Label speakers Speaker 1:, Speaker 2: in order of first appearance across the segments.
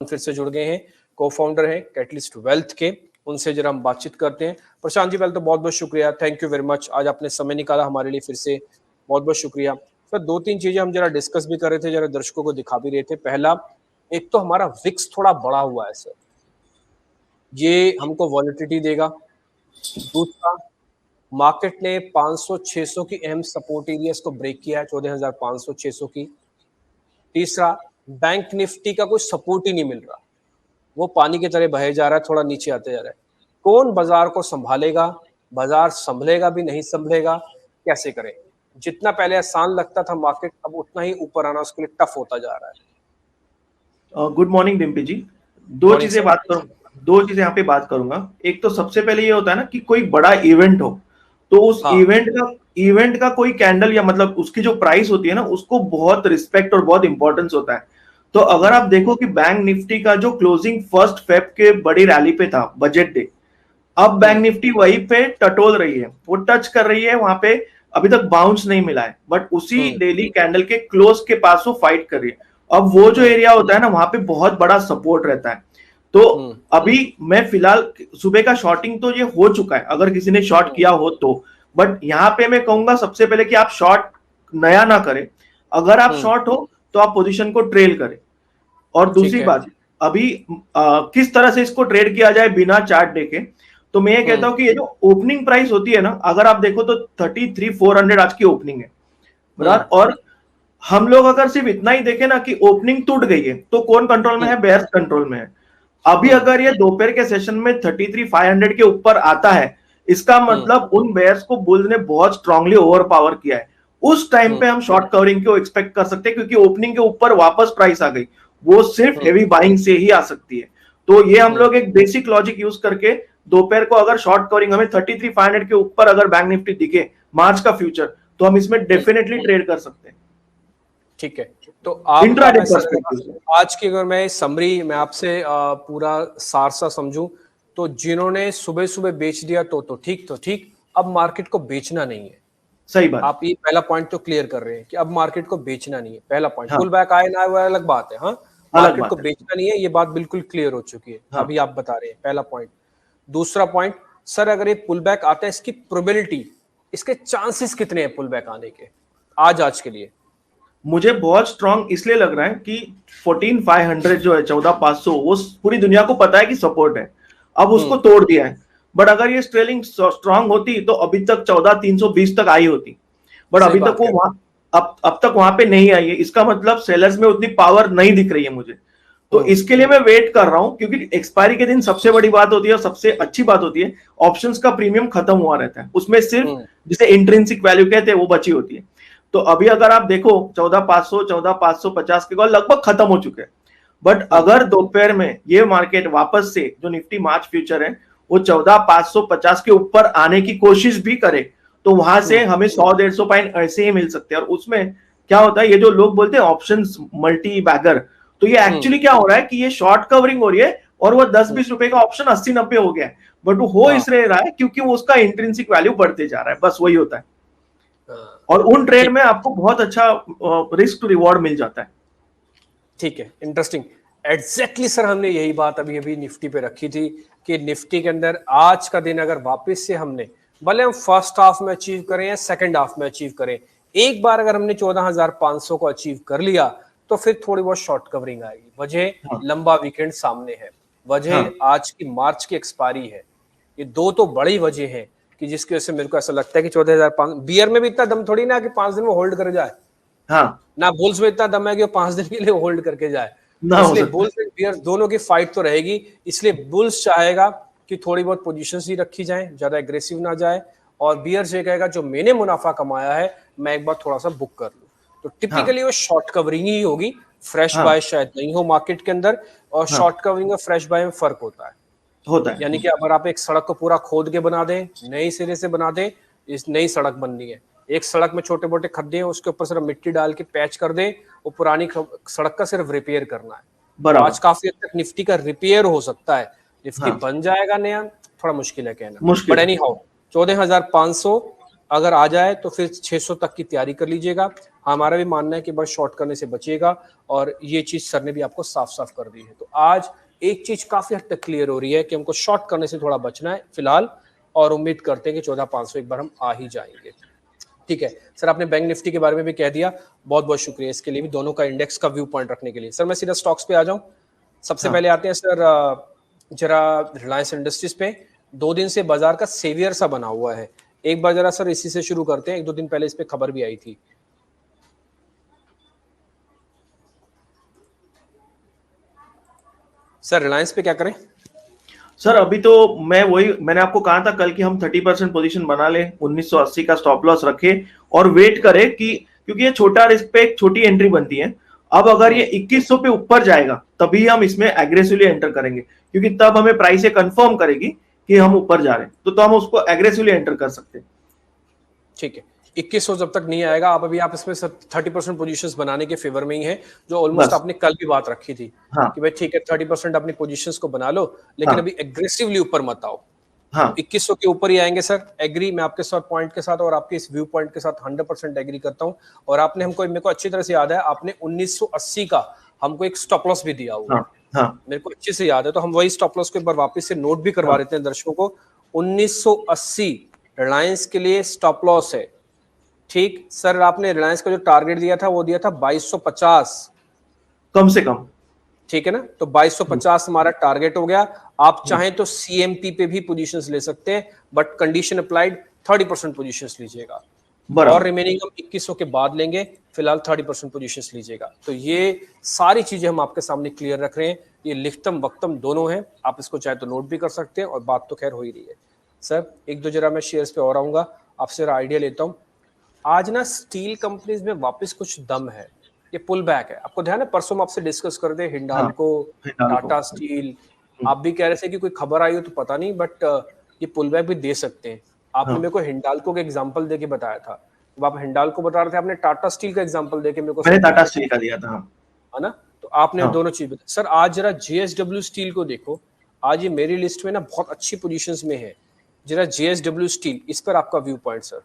Speaker 1: फिर से जुड़ गए हैं, को फाउंडर हैं कैटलिस्ट वेल्थ के, उनसे जरा हम बातचीत करते हैं। प्रशांत जी, पहले तो बहुत बहुत शुक्रिया, थैंक यू वेरी मच, आज आपने समय निकाला हमारे लिए, फिर से बहुत बहुत शुक्रिया सर। 2-3 चीजें हम जरा डिस्कस भी कर रहे थे, जरा दर्शकों को दिखा भी रहे थे। पहला, एक तो हमारा विक्स थोड़ा बड़ा हुआ है सर, ये हमको वॉलिटिलिटी देगा। दूसरा, मार्केट ने 500-600 की अहम सपोर्ट एरियाज को ब्रेक किया है, 14,500-600 की। तीसरा, बैंक निफ्टी का कोई सपोर्ट ही नहीं मिल रहा, वो पानी की तरह बहे जा रहा है, थोड़ा नीचे आते जा रहा है। कौन बाजार को संभालेगा, बाजार संभलेगा भी नहीं संभलेगा, कैसे करें? जितना पहले आसान लगता था मार्केट, अब उतना ही ऊपर आना उसके लिए टफ होता जा रहा है।
Speaker 2: गुड मॉर्निंग डिम्पी जी। दो चीजें यहाँ पे बात करूंगा। एक तो सबसे पहले ये होता है ना कि कोई बड़ा इवेंट हो तो उस इवेंट का कोई कैंडल या मतलब उसकी जो प्राइस होती है ना, उसको बहुत रिस्पेक्ट और बहुत इंपॉर्टेंस होता है। तो अगर आप देखो कि बैंक निफ्टी का जो क्लोजिंग 1 फेब के बड़ी रैली पे था, बजट डे, अब बैंक निफ्टी वहीं पे टटोल रही है, वो टच कर रही है, वहां पे अभी तक बाउंस नहीं मिला है, बट उसी डेली कैंडल के क्लोज के पास वो फाइट कर रही है। अब वो जो एरिया होता है ना, वहां पे बहुत बड़ा सपोर्ट रहता है। तो अभी मैं फिलहाल सुबह का शॉर्टिंग तो ये हो चुका है, अगर किसी ने शॉर्ट किया हो तो, बट यहाँ पे मैं कहूंगा सबसे पहले कि आप शॉर्ट नया ना करें। अगर आप शॉर्ट हो तो आप पोजीशन को ट्रेल करें। और दूसरी बात, अभी किस तरह से इसको ट्रेड किया जाए बिना चार्ट देखे, तो मैं ये कहता हूं कि ये जो ओपनिंग प्राइस होती है ना, अगर आप देखो तो 33,400 आज की ओपनिंग है बराबर। और हम लोग अगर सिर्फ इतना ही देखें ना कि ओपनिंग टूट गई है, तो कौन कंट्रोल में है? बेयर्स कंट्रोल में है। अभी अगर ये दोपहर के सेशन में 33,500 के ऊपर आता है, इसका मतलब उन बेयर्स को बुल ने बहुत स्ट्रांगली ओवर पावर किया है। उस टाइम पे हम शॉर्ट कवरिंग को एक्सपेक्ट कर सकते हैं, क्योंकि ओपनिंग के ऊपर वापस प्राइस आ गई, वो सिर्फ हेवी बाइंग से ही आ सकती है। तो ये हम लोग एक बेसिक लॉजिक यूज करके दोपहर को अगर शॉर्ट कवरिंग हमें 33,500 के ऊपर अगर बैंक निफ्टी दिखे मार्च का फ्यूचर, तो हम इसमें डेफिनेटली ट्रेड कर सकते हैं।
Speaker 1: ठीक है, तो आप आज की अगर मैं समरी में आपसे पूरा सारसा समझूं, तो जिन्होंने सुबह सुबह बेच दिया तो ठीक, अब मार्केट को बेचना नहीं है।
Speaker 2: सही बात,
Speaker 1: आप ये पहला पॉइंट तो क्लियर कर रहे हैं कि अब मार्केट को बेचना नहीं है। पहला पॉइंट, पुल बैक आए ना वो अलग बात है, हाँ, मार्केट को बेचना नहीं है, ये बात बिल्कुल क्लियर हो चुकी है। अभी आप बता रहे हैं, पहला पॉइंट। दूसरा पॉइंट, सर अगर ये पुल बैक आता है, इसकी प्रोबेबिलिटी, इसके चांसेस कितने हैं पुल बैक आने के आज के लिए?
Speaker 2: मुझे बहुत स्ट्रांग इसलिए लग रहा है कि 14,500 जो है, 14,500, वो पूरी दुनिया को पता है कि सपोर्ट है, अब उसको तोड़ दिया है। बट अगर ये स्ट्रेलिंग स्ट्रांग होती तो अभी तक 14,320 तक आई होती, बट अभी तक वो अब तक वहां पे नहीं आई है। इसका मतलब सेलर्स में उतनी पावर नहीं दिख रही है मुझे। तो इसके लिए मैं वेट कर रहा हूं, क्योंकि एक्सपायरी के दिन सबसे बड़ी बात होती है और सबसे अच्छी बात होती है, ऑप्शंस का प्रीमियम खत्म हुआ रहता है, उसमें सिर्फ जिसे इंट्रिंसिक वैल्यू कहते हैं वो बची होती है। तो अभी अगर आप देखो 14,500, 14,550 के कॉल लगभग खत्म हो चुके हैं। बट अगर दोपहर में ये मार्केट वापस से जो निफ्टी मार्च फ्यूचर है वो 14,550 के ऊपर आने की कोशिश भी करे, तो वहां से हमें 100-150 पॉइंट ऐसे ही मिल सकते हैं। और उसमें क्या होता है, ये जो लोग बोलते हैं ऑप्शंस मल्टी बैगर, तो ये एक्चुअली क्या हो रहा है कि ये शॉर्ट कवरिंग हो रही है और वो 10-20 रुपए का ऑप्शन 80-90 हो गया है, बट वो हो इसलिए रहा है क्योंकि वो उसका इंट्रिंसिक वैल्यू बढ़ते जा रहा है, बस वही होता है। और उन ट्रेड में आपको बहुत अच्छा रिस्क टू रिवॉर्ड मिल जाता है।
Speaker 1: ठीक है, इंटरेस्टिंग। एग्जैक्टली सर, हमने यही बात अभी निफ्टी पे रखी थी कि निफ्टी के अंदर आज का दिन अगर वापस से हमने, भले हम फर्स्ट हाफ में अचीव करें या सेकंड हाफ में अचीव करें, एक बार अगर हमने 14,500 को अचीव कर लिया तो फिर थोड़ी बहुत शॉर्ट कवरिंग आएगी। वजह लंबा वीकेंड सामने है, वजह आज की मार्च की एक्सपायरी है। ये दो तो बड़ी वजह है कि जिसकी वजह से मेरे को ऐसा लगता है कि 14,500, बियर में भी इतना दम थोड़ी ना कि 5 दिन में होल्ड कर जाए, ना बुल्स में इतना दम है कि वो 5 दिन के लिए होल्ड करके जाए। इसलिए बुल्स एंड बियर्स दोनों की फाइट तो रहेगी। इसलिए बुल्स चाहेगा कि थोड़ी बहुत पोजीशंस ही रखी जाए, ज्यादा एग्रेसिव ना जाए, और बियर्स ये कहेगा जो मैंने मुनाफा कमाया है मैं एक बार थोड़ा सा बुक कर लूं। तो टिपिकली वो शॉर्ट कवरिंग ही होगी, फ्रेश बाय शायद नहीं हो मार्केट के अंदर। और शॉर्ट कवरिंग और फ्रेश बाय में फर्क होता है। यानी कि अगर आप एक सड़क को पूरा खोद के बना दें, नए सिरे से बना दें, इस नई सड़क बननी है, एक सड़क में छोटे मोटे खड्डे हैं, उसके ऊपर सिर्फ मिट्टी डाल के पैच कर दें, वो पुरानी सड़क का सिर्फ रिपेयर करना है। आज काफी हद तक निफ्टी का रिपेयर हो सकता है, निफ्टी बन जाएगा नया, थोड़ा मुश्किल है कहना। बट एनी हाउ 14,500 अगर आ जाए तो फिर 600 तक की तैयारी कर लीजिएगा। हमारा भी मानना है कि बस शॉर्ट करने से बचिएगा, और ये चीज सर ने भी आपको साफ साफ कर दी है। तो आज एक चीज काफी हद तक क्लियर हो रही है कि हमको शॉर्ट करने से थोड़ा बचना है फिलहाल, और उम्मीद करते हैं कि 14,500 एक बार हम आ ही जाएंगे। ठीक है सर, आपने बैंक निफ्टी के बारे में भी कह दिया, बहुत बहुत शुक्रिया इसके लिए भी, दोनों का इंडेक्स का व्यू पॉइंट रखने के लिए। सर मैं सीधा स्टॉक्स पे आ जाऊं, सबसे पहले आते हैं सर जरा रिलायंस इंडस्ट्रीज पे। 2 दिन से बाजार का सेवियर सा बना हुआ है, एक बार जरा सर इसी से शुरू करते हैं। 1-2 दिन पहले इस पे खबर भी आई थी। सर रिलायंस पे क्या करें?
Speaker 2: सर अभी तो मैंने आपको कहा था कल कि हम 30% पोजीशन बना ले, 1980 का स्टॉप लॉस रखे और वेट करें कि, क्योंकि ये छोटा रिस्क पे एक छोटी एंट्री बनती है। अब अगर ये 2100 पे ऊपर जाएगा तभी हम इसमें एग्रेसिवली एंटर करेंगे, क्योंकि तब हमें प्राइस ये कंफर्म करेगी कि हम ऊपर जा रहे हैं, तो हम उसको एग्रेसिवली एंटर कर सकते हैं।
Speaker 1: ठीक है, 2100 जब तक नहीं आएगा आप इसमें 30% पोजीशंस बनाने के फेवर में ही है, जो ऑलमोस्ट आपने कल भी बात रखी थी।
Speaker 2: हाँ,
Speaker 1: कि भाई ठीक है 30% अपनी पोजीशंस को बना लो, लेकिन
Speaker 2: हाँ,
Speaker 1: अभी एग्रेसिवली ऊपर मत आओ।
Speaker 2: हाँ,
Speaker 1: तो 2100 के ऊपर ही आएंगे सर, एग्री मैं आपके साथ पॉइंट के साथ और आपके इस व्यू पॉइंट के साथ 100% एग्री करता हूं। और आपने मेरे को अच्छी तरह से याद है, आपने 1980 का हमको एक स्टॉप लॉस भी दिया हुआ है।
Speaker 2: हाँ, हाँ,
Speaker 1: मेरे को अच्छे से याद है, तो हम वही स्टॉप लॉस को एक बार वापस से नोट भी करवा
Speaker 2: हाँ,
Speaker 1: देते हैं दर्शकों को। 1980 रिलायंस के लिए स्टॉप लॉस है। ठीक सर, आपने रिलायंस का जो टारगेट दिया था वो दिया था 2250,
Speaker 2: कम से कम।
Speaker 1: ठीक है ना? तो 2250 हमारा टारगेट हो गया। आप चाहें तो सीएमपी पे भी पोजीशंस ले सकते हैं, बट कंडीशन अप्लाइड 30% पोजीशंस लीजिएगा, और रिमेनिंग हम 2100 के बाद लेंगे। फिलहाल 30% पोजीशंस लीजिएगा। तो ये सारी चीजें हम आपके सामने क्लियर रख रहे हैं, ये लिखतम वक्तम दोनों हैं, आप इसको चाहे तो नोट भी कर सकते हैं, और बात तो खैर हो ही रही है। सर 1-2 जरा मैं शेयर्स पे और आऊंगा, आपसे जरा आइडिया लेता हूं। आज ना स्टील कंपनीज में वापस कुछ दम है, ये पुल बैक है। आपको ध्यान है परसों हम आपसे डिस्कस कर दे हिंडाल्को, टाटा स्टील, आप भी कह रहे थे कि कोई खबर आई हो तो पता नहीं, बट ये पुल बैक भी दे सकते हैं। आपने मेरे को हिंडाल्को का एग्जांपल देके बताया था, जब आप हिंडाल्को बता रहे थे आपने टाटा स्टील का एग्जांपल देके मेरे को,
Speaker 2: मैंने टाटा स्टील का दिया था,
Speaker 1: है ना? तो आपने दोनों चीज बताई। सर आज जरा जेएसडब्ल्यू स्टील को देखो, आज ये मेरी लिस्ट में ना बहुत अच्छी पोजीशंस में है। जरा जेएसडब्ल्यू स्टील, इस पर आपका व्यू पॉइंट सर।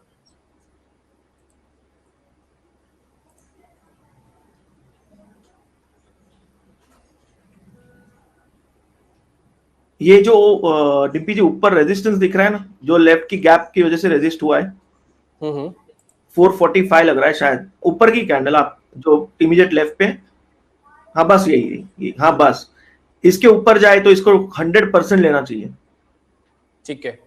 Speaker 2: ये जो डिप्पी जी ऊपर रेजिस्टेंस दिख रहा है ना, जो लेफ्ट की गैप की वजह से रेजिस्ट हुआ है, 445 लग रहा है शायद, ऊपर की कैंडल आप जो इमीडिएट लेफ्ट पे, हाँ बस यही, हाँ बस इसके ऊपर जाए तो इसको 100% लेना चाहिए।
Speaker 1: ठीक है,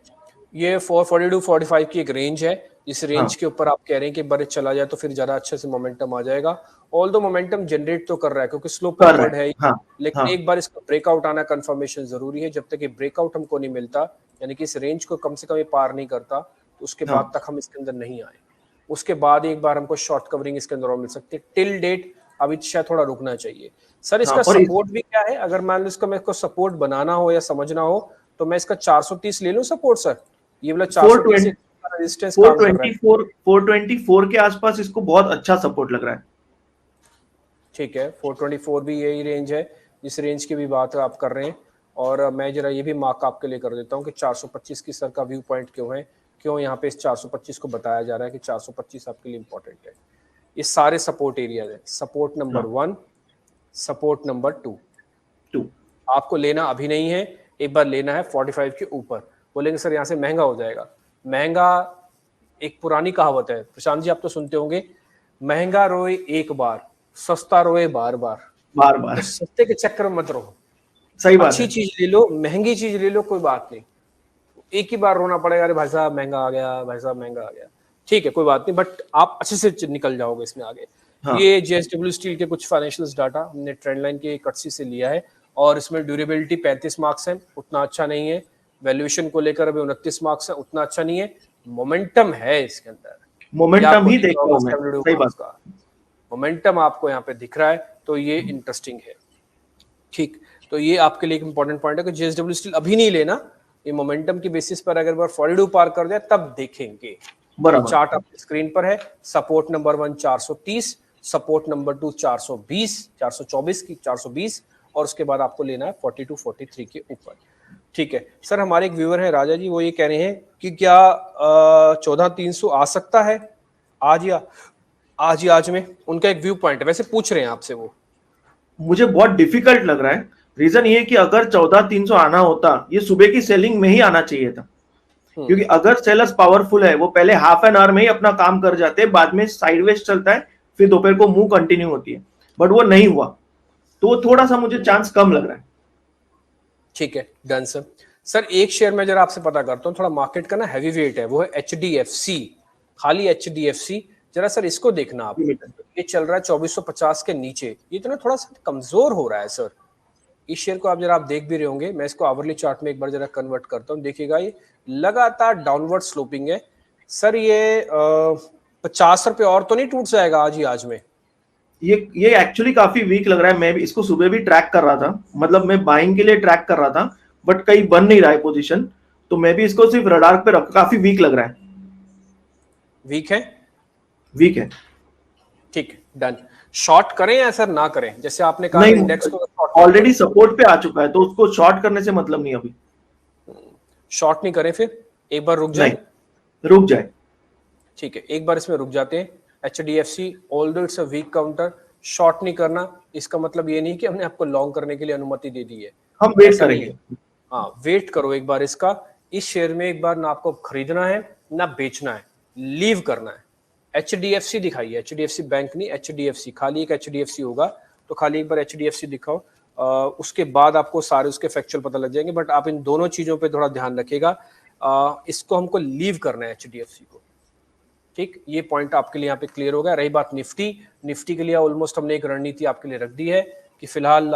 Speaker 1: ये 442-45 की एक रेंज है, इस रेंज के ऊपर आप कह रहे हैं कि बारे चला जाए तो फिर ज्यादा अच्छे से मोमेंटम आ जाएगा। ऑल दो मोमेंटम जनरेट तो कर रहा है क्योंकि स्लोप अपवर्ड है, लेकिन एक बार इसका ब्रेकआउट आना कंफर्मेशन जरूरी है। जब तक ये ब्रेकआउट हमको नहीं मिलता, यानी कि इस रेंज को कम से कम ये पार नहीं करता, तो उसके बाद तक हम इसके अंदर नहीं आए। उसके बाद एक बार हमको शॉर्ट कवरिंग इसके अंदर और मिल सकती है। टिल डेट अभी शायद थोड़ा रुकना चाहिए। सर इसका सपोर्ट भी क्या है? अगर मान लो इसका मेरे को सपोर्ट बनाना हो या समझना हो तो मैं इसका 430 ले लूं सपोर्ट सर, ये वाला 430 रेजिस्टेंस काम कर रहा है।
Speaker 2: 424 के आसपास इसको बहुत अच्छा सपोर्ट लग रहा है।
Speaker 1: ठीक है, 424 भी यही रेंज है, इस रेंज की भी बात आप कर रहे हैं। और मैं जरा ये भी मार्क आपके लिए कर देता हूँ कि 425 की सर का व्यू पॉइंट क्यों है, क्यों यहाँ पे इस 425 को बताया जा रहा है कि 425 आपके लिए इंपॉर्टेंट है। ये सारे सपोर्ट एरियाज है, सपोर्ट नंबर 1, सपोर्ट नंबर 2 आपको लेना अभी नहीं है, एक बार लेना है 45 के ऊपर। बोलेंगे सर यहाँ से महंगा हो जाएगा। महंगा, एक पुरानी कहावत है प्रशांत जी, आप तो सुनते होंगे, महंगा रोए एक बार, सस्ता रोए बार बार। तो सस्ते के चक्कर में मत रहो,
Speaker 2: सही बात
Speaker 1: अच्छी चीज ले लो, महंगी चीज ले लो, कोई बात नहीं। एक ही बार रोना पड़ेगा, अरे भाई साहब महंगा आ गया, भाई साहब महंगा आ गया, ठीक है कोई बात नहीं, बट आप अच्छे से निकल जाओगे इसमें आगे। ये जेएसडब्ल्यू स्टील के कुछ फाइनेंशियल्स डाटा हमने ट्रेंड लाइन के कटसी से लिया है, और इसमें ड्यूरेबिलिटी 35 मार्क्स है, उतना अच्छा नहीं है। वैल्यूएशन को लेकर अभी 29 मार्क्स है, उतना अच्छा नहीं है। मोमेंटम है इसके अंदर,
Speaker 2: मोमेंटम ही देखो, सही बात
Speaker 1: का मोमेंटम आपको यहाँ पे दिख रहा है, तो ये इंटरेस्टिंग है। ठीक, तो ये आपके लिए एक इंपॉर्टेंट पॉइंट है कि जेएसडब्ल्यू स्टील अभी नहीं लेना, ये मोमेंटम की बेसिस पर अगर बार 42 पार कर जाए तब देखेंगे। चार्ट आपकी स्क्रीन पर है, सपोर्ट नंबर 1 430, सपोर्ट नंबर 2 420, 424 की 420, और उसके बाद आपको लेना है 42-43 के ऊपर। ठीक है सर, हमारे एक व्यूअर है राजा जी, वो ये कह रहे हैं कि क्या 14,300 आ सकता है आज या आज में? उनका एक व्यू पॉइंट है, वैसे पूछ रहे हैं आपसे वो।
Speaker 2: मुझे बहुत डिफिकल्ट लग रहा है। रीजन ये है कि अगर 14,300 आना होता, ये सुबह की सेलिंग में ही आना चाहिए था, क्योंकि अगर सेलर्स पावरफुल है वो पहले हाफ एन आवर में ही अपना काम कर जाते हैं, बाद में साइडवेज चलता है, फिर दोपहर को मूव कंटिन्यू होती है, बट वो नहीं हुआ, तो वो थोड़ा सा मुझे चांस कम लग रहा है।
Speaker 1: ठीक है, डन सर। सर एक शेयर में जरा आपसे पता करता हूँ, थोड़ा मार्केट का ना हैवी वेट है, वो है HDFC, खाली HDFC। जरा सर इसको देखना आप, ये चल रहा है 2450 के नीचे, ये तो ना थोड़ा सा कमजोर हो रहा है सर। इस शेयर को आप जरा आप देख भी रहे होंगे, मैं इसको आवरली चार्ट में एक बार जरा कन्वर्ट करता हूँ, देखिएगा ये लगातार डाउनवर्ड स्लोपिंग है सर। ये 50 रुपए और तो नहीं टूट जाएगा आज ही आज में?
Speaker 2: ये एक्चुअली काफी वीक लग रहा है। मैं भी इसको सुबह भी ट्रैक कर रहा था, मतलब मैं बाइंग के लिए ट्रैक कर रहा था, बट कहीं बन नहीं रहा है पोजीशन, तो मैं भी इसको सिर्फ रडार पे रख, काफी वीक लग रहा है।
Speaker 1: वीक है?
Speaker 2: वीक है।
Speaker 1: ठीक है, डन। शॉर्ट करें या सर ना करें? जैसे आपने कहा
Speaker 2: नहीं,
Speaker 1: इंडेक्स को
Speaker 2: ऑलरेडी सपोर्ट पे आ चुका है, तो उसको शॉर्ट करने से मतलब नहीं अभी।
Speaker 1: शॉर्ट नहीं करें, फिर एक बार रुक जाए?
Speaker 2: रुक जाए।
Speaker 1: ठीक है, एक बार इसमें रुक जाते हैं। HDFC although it's a weak counter, short नहीं करना, इसका मतलब ये नहीं कि हमने आपको लॉन्ग करने के लिए अनुमति दे दी है,
Speaker 2: हम वेट करेंगे।
Speaker 1: हाँ, वेट करो एक बार इसका। इस शेयर में एक बार ना आपको खरीदना है ना बेचना है, लीव करना है। HDFC दिखाइए, HDFC बैंक नहीं, HDFC, खाली एक HDFC होगा, तो खाली एक बार HDFC दिखाओ। उसके बाद आपको सारे उसके फैक्चुअल पता लग जाएंगे, बट आप इन दोनों चीजों पे थोड़ा ध्यान रखिएगा। इसको हमको लीव करना है HDFC को। ठीक, ये पॉइंट आपके लिए यहाँ पे क्लियर हो गया। रही बात निफ्टी के लिए ऑलमोस्ट हमने एक रणनीति आपके लिए रख दी है कि फिलहाल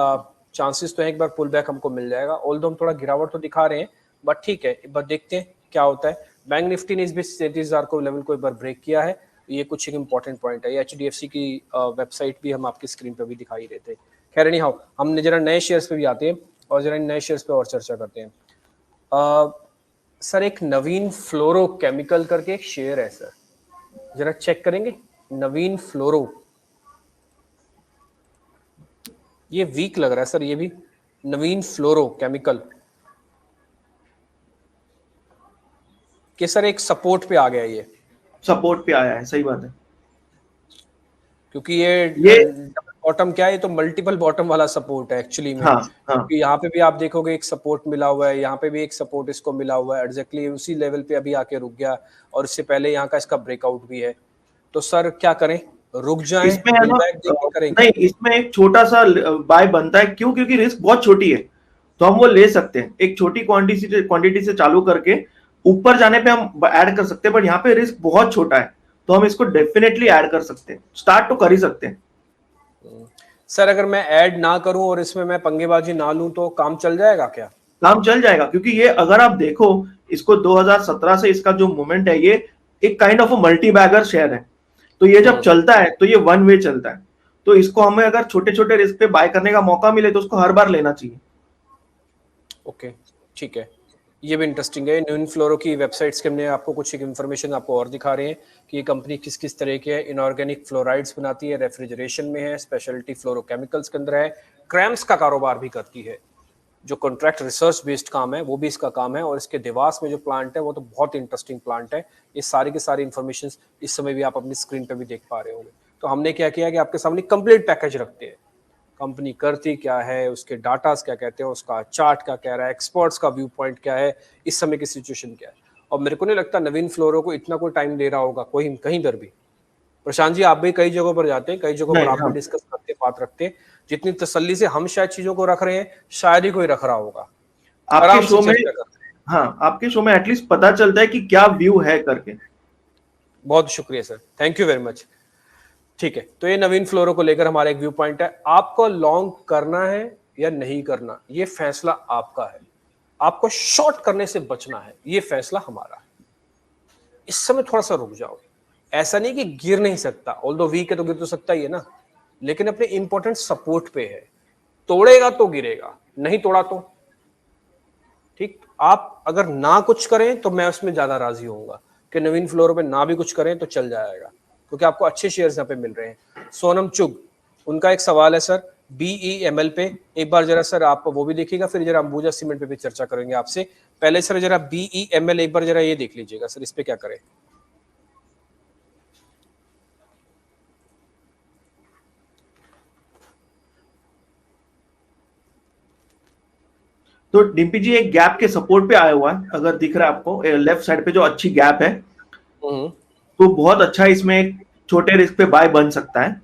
Speaker 1: चांसेस तो है एक बार पुल बैक हमको मिल जाएगा, ऑल्दो हम थोड़ा गिरावट तो दिखा रहे हैं, बट ठीक है, एक बार देखते हैं क्या होता है। बैंक निफ्टी ने इस बीच 33,000 को लेवल को एक बार ब्रेक किया है, ये कुछ एक इंपॉर्टेंट पॉइंट है। ये HDFC की वेबसाइट भी हम आपकी स्क्रीन पर भी दिखाई देते हैं। खैर एनी हाउ, हमने जरा नए शेयर्स पे भी आते हैं और जरा नए शेयर्स पे और चर्चा करते हैं। सर एक नवीन फ्लोरो केमिकल करके एक शेयर है सर, जरा चेक करेंगे। नवीन फ्लोरो, ये वीक लग रहा है सर, ये भी नवीन फ्लोरो केमिकल के सर एक सपोर्ट पे आ गया, ये
Speaker 2: सपोर्ट पे आया है, सही बात है,
Speaker 1: क्योंकि ये बॉटम क्या है, ये तो मल्टीपल बॉटम वाला सपोर्ट है एक्चुअली में।
Speaker 2: हाँ,
Speaker 1: क्योंकि यहाँ पे भी आप देखोगे एक सपोर्ट मिला हुआ है, यहाँ पे भी एक सपोर्ट इसको मिला हुआ है, एग्जैक्टली उसी लेवल पे अभी आके रुक गया, और इससे पहले यहाँ का इसका ब्रेकआउट भी है। तो सर क्या करें, रुक जाएं,
Speaker 2: इसमें है ना,
Speaker 1: करेंगे?
Speaker 2: नहीं, इसमें एक छोटा सा बाय बनता है, क्यों? क्योंकि रिस्क बहुत छोटी है, तो हम वो ले सकते हैं। एक छोटी क्वांटिटी से चालू करके ऊपर जाने पे हम ऐड कर सकते हैं, बट यहाँ पे रिस्क बहुत छोटा है, तो हम इसको डेफिनेटली ऐड कर सकते हैं, स्टार्ट तो कर ही सकते हैं।
Speaker 1: सर अगर मैं ऐड ना करूं और इसमें मैं पंगेबाजी ना लूं तो काम चल जाएगा क्या?
Speaker 2: काम चल जाएगा, क्योंकि ये अगर आप देखो इसको 2017 से इसका जो मूवमेंट है, ये एक kind of multibagger share है, तो ये जब चलता है तो ये वन वे चलता है, तो इसको हमें अगर छोटे छोटे रिस्क पे बाय करने का मौका मिले तो उसको हर बार लेना चाहिए।
Speaker 1: ओके, ठीक है, ये भी इंटरेस्टिंग है। नवीन फ्लोरो की वेबसाइट्स के हमने आपको कुछ एक इन्फॉर्मेशन आपको और दिखा रहे हैं कि ये कंपनी किस किस तरह के है। इनऑर्गेनिक फ्लोराइड्स बनाती है, रेफ्रिजरेशन में है, स्पेशलिटी फ्लोरोकेमिकल्स के अंदर है, क्रैम्स का कारोबार भी करती है, जो कॉन्ट्रैक्ट रिसर्च बेस्ड काम है वो भी इसका काम है, और इसके देवास में जो प्लांट है वो तो बहुत इंटरेस्टिंग प्लांट है। ये सारी की सारी इन्फॉर्मेशन इस समय भी आप अपनी स्क्रीन पर भी देख पा रहे होंगे। तो हमने क्या किया कि आपके सामने कंप्लीट पैकेज रखते हैं, कंपनी करती क्या है, उसके डाटास क्या कहते हैं, उसका चार्ट क्या कह रहा है, एक्सपर्ट्स का व्यू पॉइंट क्या है, इस समय की सिचुएशन क्या है। और मेरे को नहीं लगता नवीन फ्लोरो को इतना कोई टाइम दे रहा होगा कोई कहीं पर भी। प्रशांत जी आप भी कई जगहों पर जाते हैं, कई जगहों पर आप भी डिस्कस करते हैं, बात रखते हैं, जितनी तसल्ली से हम शायद चीजों को रख रहे हैं शायद ही कोई रख रहा होगा।
Speaker 2: आपके शो में, हाँ, आपके शो में एटलीस्ट पता चलता है कि क्या व्यू है करके।
Speaker 1: बहुत शुक्रिया sir, thank you very much. ठीक है, तो ये नवीन फ्लोरो को लेकर हमारा एक व्यू पॉइंट है। आपको लॉन्ग करना है या नहीं करना, ये फैसला आपका है। आपको शॉर्ट करने से बचना है, ये फैसला हमारा है। इस समय थोड़ा सा रुक जाओ, ऐसा नहीं कि गिर नहीं सकता, ऑल्दो वीक है तो गिर तो सकता ही है ना, लेकिन अपने इंपॉर्टेंट सपोर्ट पे है। तोड़ेगा तो गिरेगा, नहीं तोड़ा तो ठीक। आप अगर ना कुछ करें तो मैं उसमें ज्यादा राजी होऊंगा कि नवीन फ्लोरो पे ना भी कुछ करें तो चल जाएगा, क्योंकि आपको अच्छे शेयर्स यहाँ पे मिल रहे हैं। सोनम चुग, उनका एक सवाल है सर BEML पे एक बार जरा सर आप वो भी देखिएगा, फिर जरा अंबुजा सीमेंट पे भी चर्चा करेंगे आपसे। पहले सर जरा BEML एक बार जरा ये देख लीजिएगा सर, इस पे क्या करें।
Speaker 2: तो डिम्पी जी एक गैप के सपोर्ट पे आया हुआ है, अगर दिख रहा है आपको लेफ्ट साइड पे जो अच्छी गैप है, तो बहुत अच्छा इसमें एक छोटे रिस्क पे बाय बन सकता है,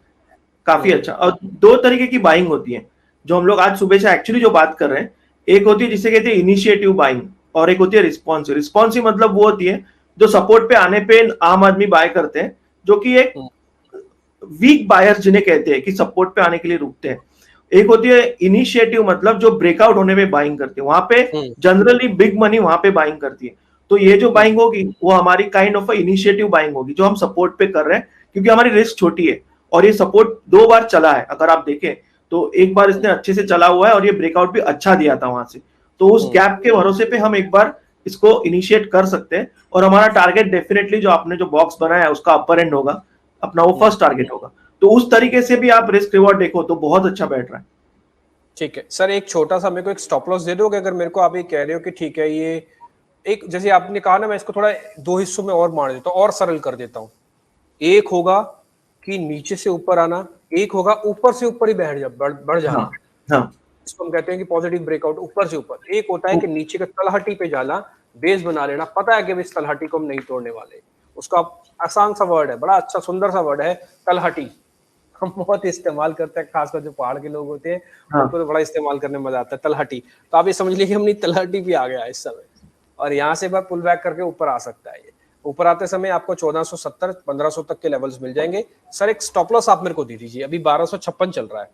Speaker 2: काफी अच्छा। और दो तरीके की बाइंग होती है जो हम लोग आज सुबह से एक्चुअली जो बात कर रहे हैं। एक होती है जिसे कहते हैं इनिशिएटिव बाइंग, और एक होती है रिस्पॉन्सिव। रिस्पॉन्सिव मतलब वो होती है जो सपोर्ट पे आने पे आम आदमी बाय करते हैं, जो कि एक वीक बायर्स जिन्हें कहते हैं कि सपोर्ट पे आने के लिए रुकते हैं। एक होती है इनिशिएटिव, मतलब जो ब्रेकआउट होने पे बाइंग करते हैं, वहां पे जनरली बिग मनी वहां पे बाइंग करती है। तो ये जो बाइंग होगी वो हमारी काइंड ऑफ इनिशिएटिव बाइंग होगी, जो हम सपोर्ट पे कर रहे हैं क्योंकि हमारी रिस्क छोटी है। और ये सपोर्ट 2 बार चला है, अगर आप देखें तो एक बार इसने अच्छे से चला हुआ है और ये ब्रेकआउट भी अच्छा दिया था वहां से। तो उस गैप के भरोसे पे हम एक बार इसको इनिशिएट कर सकते हैं, और हमारा टारगेट डेफिनेटली जो आपने जो बॉक्स बनाया है उसका अपर एंड होगा, अपना वो फर्स्ट टारगेट होगा। तो उस तरीके से भी आप रिस्क रिवॉर्ड देखो तो बहुत अच्छा बैठ रहा है।
Speaker 1: ठीक है सर, एक छोटा सा मेरे को एक स्टॉप लॉस दे दोगे, अगर मेरे को आप ये कह रहे हो कि ठीक है ये एक, जैसे आपने कहा ना, मैं इसको थोड़ा 2 हिस्सों में और बांट देता हूँ और सरल कर देता हूँ। एक होगा कि नीचे से ऊपर आना, एक होगा ऊपर से ऊपर ही बढ़ जाना।
Speaker 2: हाँ, हाँ।
Speaker 1: इसको हम कहते हैं कि पॉजिटिव ब्रेकआउट ऊपर से ऊपर। एक होता है कि नीचे का तलहटी पे जाना, बेस बना लेना, पता है कि इस तलहटी को हम नहीं तोड़ने वाले। उसका आसान सा वर्ड है, बड़ा अच्छा सुंदर सा वर्ड है, तलहटी। हम बहुत इस्तेमाल करते हैं, खासकर जो पहाड़ के लोग होते हैं, उनको तो बड़ा इस्तेमाल करने में मजा आता है, तलहटी। तो आप ये समझ लीजिए हमने तलहटी भी आ गया इस समय, और यहाँ से पुल बैक करके ऊपर आ सकता है। ये ऊपर आते समय आपको 1470 1500 तक के लेवल्स मिल जाएंगे। सर एक स्टॉप लॉस आप मेरे को दे दीजिए, अभी 1256 चल रहा है।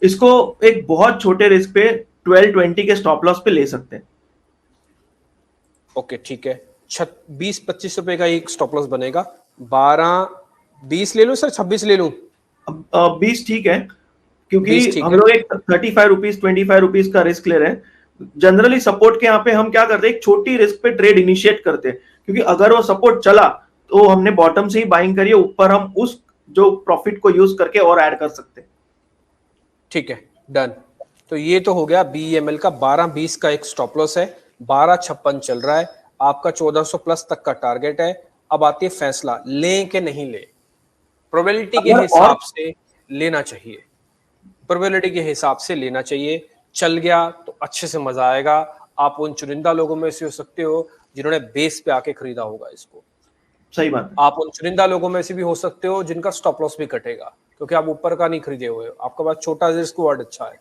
Speaker 2: इसको एक बहुत छोटे रिस्क पे 1220 के स्टॉप लॉस पे ले सकते हैं।
Speaker 1: ओके ठीक है, 20-25 रुपए का एक स्टॉप लॉस बनेगा। 12-20 ले लूं सर, 26 ले लूं?
Speaker 2: 20 ठीक है, क्योंकि
Speaker 1: 20 ठीक
Speaker 2: हम
Speaker 1: है।
Speaker 2: लोग एक 35 रुपीज 25 रुपीज का रिस्क ले रहे हैं। जनरली सपोर्ट के यहाँ पे हम क्या करते हैं, एक छोटी रिस्क पे ट्रेड इनिशिएट करते हैं, क्योंकि अगर वो सपोर्ट चला तो हमने बॉटम से ही बाइंग करी है, ऊपर हम उस जो प्रॉफिट को यूज करके और ऐड कर सकते हैं।
Speaker 1: ठीक है, डन। तो ये तो हो गया BEML का 12-20 का एक स्टॉप लॉस है, 1256 चल रहा है, आपका 1400 प्लस तक का टारगेट है। अब आती है फैसला, लें कि नहीं ले। प्रोबेबिलिटी के हिसाब से लेना चाहिए, प्रोबेबिलिटी के हिसाब से लेना चाहिए। चल गया तो अच्छे से मजा आएगा। आप उन चुनिंदा लोगों में से हो सकते हो जिन्होंने बेस पे आके खरीदा होगा इसको।
Speaker 2: सही बात है।
Speaker 1: आप उन चुनिंदा लोगों में से भी हो सकते हो जिनका स्टॉप लॉस भी कटेगा, क्योंकि आप ऊपर का नहीं खरीदे हुए हो, आपका पास छोटा रिस्क वर्ड अच्छा है।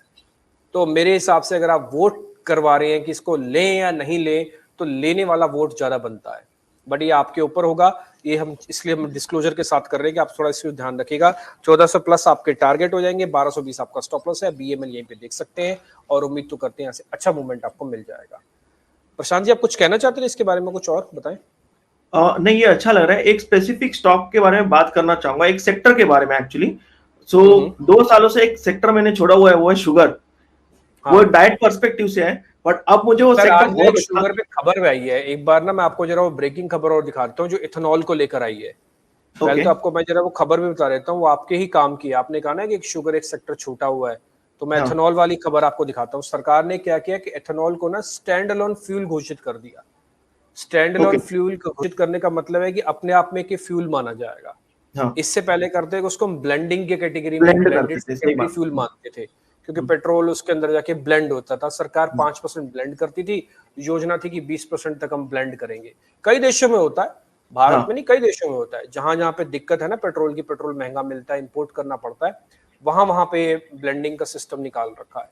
Speaker 1: तो मेरे हिसाब से अगर आप वोट करवा रहे हैं कि इसको लें या नहीं लें, तो लेने वाला वोट ज्यादा बनता है। बट ये आपके ऊपर होगा, ये हम इसलिए हम डिस्क्लोजर के साथ कर रहे हैं कि आप थोड़ा इसको ध्यान रखिएगा। 1400 प्लस आपके टारगेट हो जाएंगे, 1220 आपका स्टॉप लॉस है। BEML यहीं पे देख सकते हैं, और उम्मीद तो करते हैं यहाँ से अच्छा मूवमेंट आपको मिल जाएगा। प्रशांत जी, आप कुछ कहना चाहते हैं इसके बारे में, कुछ और बताएं?
Speaker 2: नहीं, ये अच्छा लग रहा है। एक स्पेसिफिक स्टॉक के बारे में बात करना चाहूंगा, एक सेक्टर के बारे में एक्चुअली। 2 सालों से एक सेक्टर मैंने छोड़ा हुआ है, वो है शुगर। वो डाइट पर्सपेक्टिव से है, बट अब मुझे वो सेक्टर बहुत
Speaker 1: शुगर पे खबर आई है। एक बार ना मैं आपको जरा वो ब्रेकिंग खबर और दिखाता हूँ, जो इथेनॉल को लेकर आई है। पहले तो आपको मैं जरा वो खबर भी बता देता हूँ, वो आपके ही काम की है। आपने कहा ना कि शुगर एक सेक्टर छूटा हुआ है, तो मैं इथेनॉल वाली खबर आपको दिखाता हूँ। सरकार ने क्या किया कि इथेनॉल को ना स्टैंड अलोन फ्यूल घोषित कर दिया। स्टैंड अलोन फ्यूल घोषित करने का मतलब है कि अपने आप में कि फ्यूल माना जाएगा। इससे पहले करते उसको हम ब्लेंडिंग के कैटेगरी में ब्लेंडेड फ्यूल मानते थे, क्योंकि पेट्रोल उसके अंदर जाके ब्लेंड होता था। सरकार 5% ब्लेंड करती थी, योजना थी कि 20% तक हम ब्लेंड करेंगे। कई देशों में होता है, भारत में नहीं, कई देशों में होता है। जहां जहां पे दिक्कत है ना पेट्रोल की, पेट्रोल महंगा मिलता है, इंपोर्ट करना पड़ता है, वहां वहां पे ब्लेंडिंग का सिस्टम निकाल रखा है।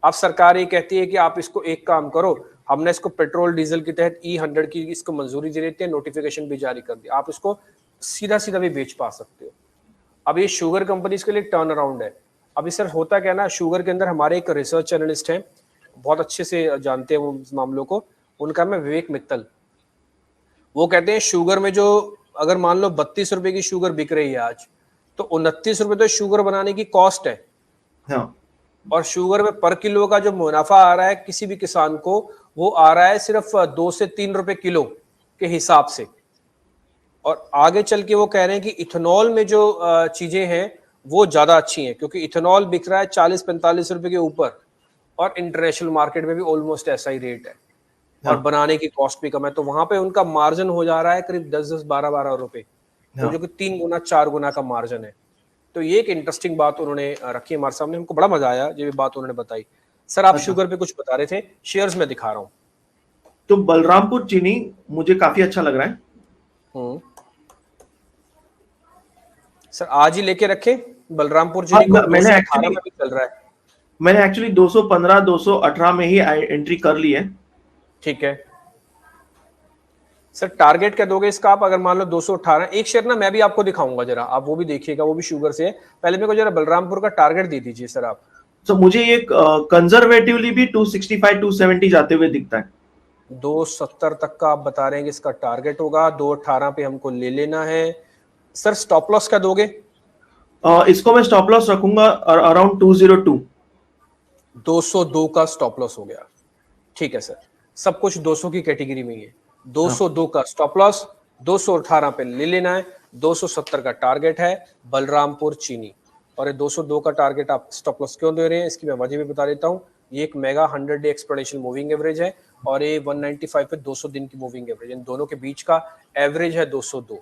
Speaker 1: अब सरकार ये कहती है कि आप इसको एक काम करो, हमने इसको पेट्रोल डीजल के तहत E100 की इसको मंजूरी दे देते हैं, नोटिफिकेशन भी जारी कर दिया, आप इसको सीधा सीधा भी बेच पा सकते हो। अब ये शुगर कंपनीज के लिए टर्न अराउंड है। अभी सर होता क्या ना, शुगर के अंदर हमारे एक रिसर्च एनालिस्ट हैं, बहुत अच्छे से जानते हैं वो मामलों को, उनका मैं विवेक मित्तल। वो कहते हैं शुगर में जो, अगर मान लो 32 रुपए की शुगर बिक रही है आज, तो 29 रुपए तो शुगर बनाने की कॉस्ट है। और शुगर में पर किलो का जो मुनाफा आ रहा है किसी भी किसान को, वो आ रहा है सिर्फ 2 से 3 रुपए किलो के हिसाब से। और आगे चल के वो कह रहे हैं कि इथेनॉल में जो चीजें हैं वो ज्यादा अच्छी हैं, क्योंकि इथेनॉल बिक रहा है 40-45 रुपए के ऊपर और इंटरनेशनल मार्केट में भी ऑलमोस्ट ऐसा ही रेट है और बनाने की कॉस्ट भी कम है, तो वहां पे उनका मार्जिन हो जा रहा है करीब 10-12 रुपए, तो जो कि 3 गुना 4 गुना का मार्जिन है। तो ये एक इंटरेस्टिंग बात उन्होंने रखी हमारे सामने, हमको बड़ा मजा आया ये बात उन्होंने बताई। सर आप शुगर पे कुछ बता रहे थे, शेयर्स में दिखा रहा हूँ।
Speaker 2: तो बलरामपुर चीनी मुझे काफी अच्छा लग रहा है।
Speaker 1: सर आज ही लेके रखे बलरामपुर चीनी को,
Speaker 2: मैंने
Speaker 1: 218 में भी चल रहा है।
Speaker 2: मैंने एक्चुअली 215 218 में ही एंट्री कर ली है।
Speaker 1: ठीक है सर, टारगेट क्या दोगे इसका आप? अगर मान लो 218, एक शेयर ना मैं भी आपको दिखाऊंगा, जरा आप वो भी देखिएगा, वो भी शुगर से है। पहले मेरे को जरा बलरामपुर का टारगेट दे दीजिए सर आप।
Speaker 2: तो मुझे ये कंजर्वेटिवली भी 265 270 जाते हुए दिखता है।
Speaker 1: 270 तक का आप बता रहे हैं कि इसका टारगेट होगा, 218 पे हमको ले लेना है। सर स्टॉप लॉस क्या दोगे?
Speaker 2: इसको मैं स्टॉप लॉस रखूंगा अराउंड 202।
Speaker 1: 202 का स्टॉप लॉस हो गया। ठीक है सर, सब कुछ 200 की कैटेगरी में ही है। 202 का स्टॉप लॉस, 218 पे ले लेना है, 270 का टारगेट है बलरामपुर चीनी। और ये 202 का टारगेट आप स्टॉप लॉस क्यों दे रहे हैं, इसकी मैं वजह भी बता देता हूँ। ये एक mega 100 day exponential moving average है और ये 195 पे 200 दिन की मूविंग एवरेज, इन दोनों के बीच का एवरेज है 202।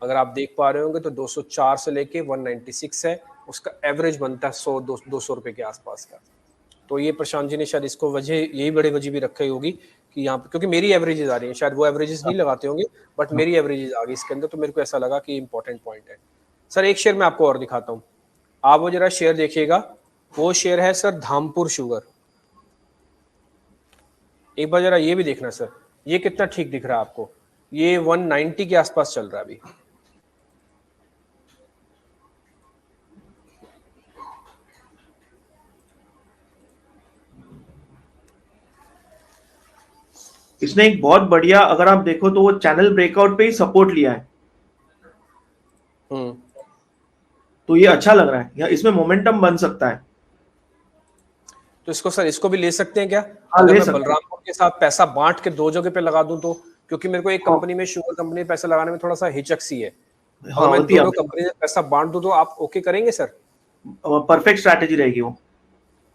Speaker 1: अगर आप देख पा रहे होंगे तो 204 से लेके 196 है, उसका एवरेज बनता है 200 रुपए के आसपास का। तो ये प्रशांत जी ने शायद इसको वजह, यही बड़ी वजह भी रखी होगी कि यहाँ पे, क्योंकि मेरी एवरेजेस आ रही हैं, शायद वो एवरेजेस नहीं लगाते होंगे, बट मेरी एवरेजेस आ गई इसके अंदर, तो मेरे को ऐसा लगा कि इंपॉर्टेंट पॉइंट है। सर एक शेयर मैं आपको और दिखाता हूँ, आप वो जरा शेयर देखिएगा, वो शेयर है सर धामपुर शुगर। एक बार जरा ये भी देखना सर, ये कितना ठीक दिख रहा है आपको, ये 190 के आसपास चल रहा है अभी।
Speaker 2: इसने एक बहुत बढ़िया, अगर आप देखो तो वो चैनल ब्रेकआउट पे ही सपोर्ट लिया है। तो ये अच्छा लग रहा है, या इसमें मोमेंटम बन सकता है।
Speaker 1: तो इसको सर, इसको भी ले सकते हैं क्या?
Speaker 2: हाँ,
Speaker 1: अगर
Speaker 2: ले
Speaker 1: मैं
Speaker 2: सकते हैं।
Speaker 1: बलरामपुर के साथ पैसा बांट के दो जगह पे लगा दूं तो, क्योंकि मेरे को एक कंपनी में, शुगर कंपनी में पैसा लगाने में थोड़ा सा हिचक सी है। अगर मैं दोनों कंपनी में पैसा बांट दूं तो आप ओके करेंगे सर?
Speaker 2: परफेक्ट स्ट्रैटेजी रहेगी वो।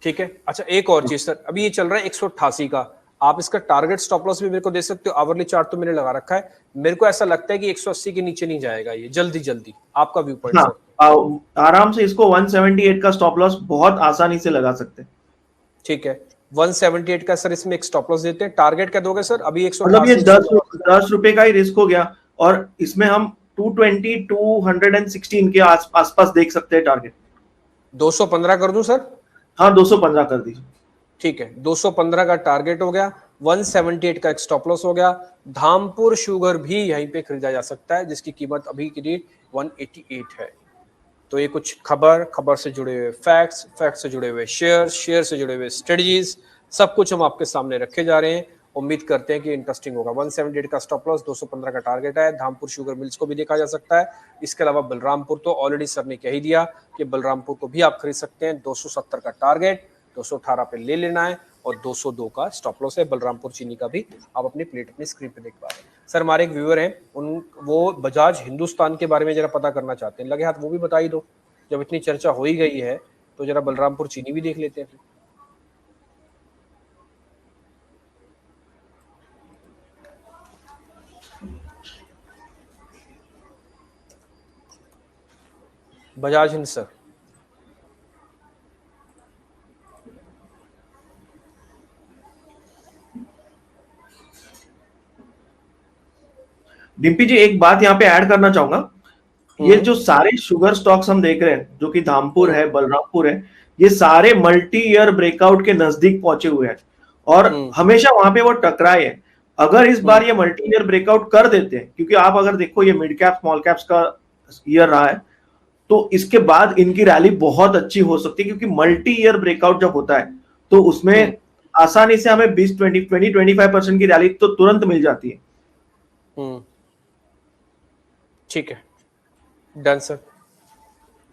Speaker 1: ठीक है। अच्छा एक और चीज सर, अभी ये चल रहा है 188 का, आप इसका टारगेट स्टॉप लॉस भी मेरे को दे सकते हो। आवरली चार्ट तो मैंने लगा रखा है, मेरे को ऐसा लगता है कि 180 के नीचे नहीं जाएगा ये जल्दी जल्दी। आपका व्यू पॉइंट
Speaker 2: हाँ,
Speaker 1: सर?
Speaker 2: आराम से इसको 178 का स्टॉप लॉस बहुत आसानी से लगा सकते हैं।
Speaker 1: ठीक है, 178 का सर इसमें एक स्टॉप लॉस देते हैं। टारगेट क्या दोगे सर? अभी 188,
Speaker 2: मतलब ये 10 रुपए का ही रिस्क हो गया, और इसमें हम 220 216 के आसपास देख सकते हैं टारगेट।
Speaker 1: 215 कर दूं सर?
Speaker 2: हाँ, 215 कर दीजिए। ठीक
Speaker 1: है, 215 का टारगेट हो गया, 178 का एक स्टॉप लॉस हो गया। धामपुर शुगर भी यहीं पे खरीदा जा सकता है, जिसकी कीमत अभी की डेट 188 है। तो ये कुछ खबर से जुड़े हुए फैक्ट्स, फैक्ट से जुड़े हुए शेयर, शेयर से जुड़े हुए स्ट्रेटजीज, सब कुछ हम आपके सामने रखे जा रहे हैं। उम्मीद करते हैं कि इंटरेस्टिंग होगा। 178 का स्टॉप लॉस, 215 का टारगेट है। धामपुर शुगर मिल्स को भी देखा जा सकता है। इसके अलावा बलरामपुर तो ऑलरेडी सर ने कह ही दिया कि बलरामपुर को भी आप खरीद सकते हैं। 270 का टारगेट, 218 पे ले लेना है, और 202 का स्टॉप लॉस है। बलरामपुर चीनी का भी आप अपनी प्लेट अपनी स्क्रीन पे देख पा रहे हैं। सर हमारे एक व्यूअर हैं, उन वो बजाज हिंदुस्तान के बारे में जरा पता करना चाहते हैं, लगे हाथ वो भी बता ही दो। जब इतनी चर्चा हो ही गई है तो जरा बलरामपुर चीनी भी देख लेते हैं फिर। बजाज हिंद सर।
Speaker 2: डिम्पी जी, एक बात यहाँ पे ऐड करना चाहूंगा। ये जो सारे शुगर स्टॉक्स हम देख रहे हैं, जो कि धामपुर है, बलरामपुर है, ये सारे मल्टी ईयर ब्रेकआउट के नजदीक पहुंचे हुए हैं, और हमेशा वहां पे वो टकराए हैं। अगर इस बार ये मल्टी ईयर ब्रेकआउट कर देते हैं, क्योंकि आप अगर देखो ये मिड कैप स्मॉल कैप्स का ईयर रहा है, तो इसके बाद इनकी रैली बहुत अच्छी हो सकती है, क्योंकि मल्टी ईयर ब्रेकआउट जब होता है तो उसमें आसानी से हमें 20-25% की रैली तो तुरंत मिल जाती है।
Speaker 1: ठीक है, डन सर।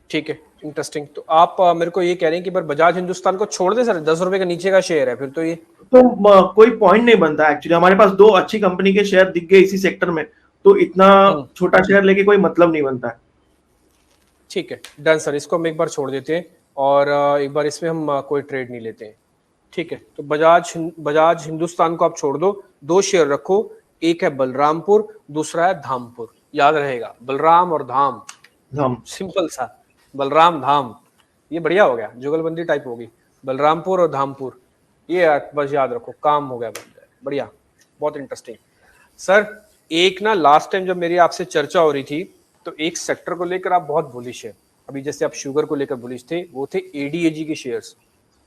Speaker 1: ठीक है, इंटरेस्टिंग। तो आप मेरे को ये कह रहे हैं कि बजाज हिंदुस्तान को छोड़ दे सर, 10 रुपए के नीचे का शेयर है फिर तो ये
Speaker 2: तो कोई पॉइंट नहीं बनता एक्चुअली। हमारे पास दो अच्छी कंपनी के शेयर दिख गए इसी सेक्टर में, तो इतना छोटा शेयर लेके कोई मतलब नहीं बनता है।
Speaker 1: ठीक है, डन सर, इसको हम एक बार छोड़ देते हैं और एक बार इसमें हम कोई ट्रेड नहीं लेते हैं। ठीक है, तो बजाज हिंदुस्तान को आप छोड़ दो, 2 शेयर रखो, एक है बलरामपुर, दूसरा है धामपुर, याद रहेगा, बलराम और धाम, सिंपल सा, बलराम धाम, ये बढ़िया हो गया, जुगलबंदी टाइप होगी, बलरामपुर और धामपुर, ये बस याद रखो, काम हो गया, बन जाए, बढ़िया, बहुत इंटरेस्टिंग। सर एक ना लास्ट टाइम जब मेरी आपसे चर्चा हो रही थी तो एक सेक्टर को लेकर आप बहुत बुलिश है, अभी जैसे आप शुगर को लेकर बुलिश थे, वो थे एडीएजी के शेयर्स,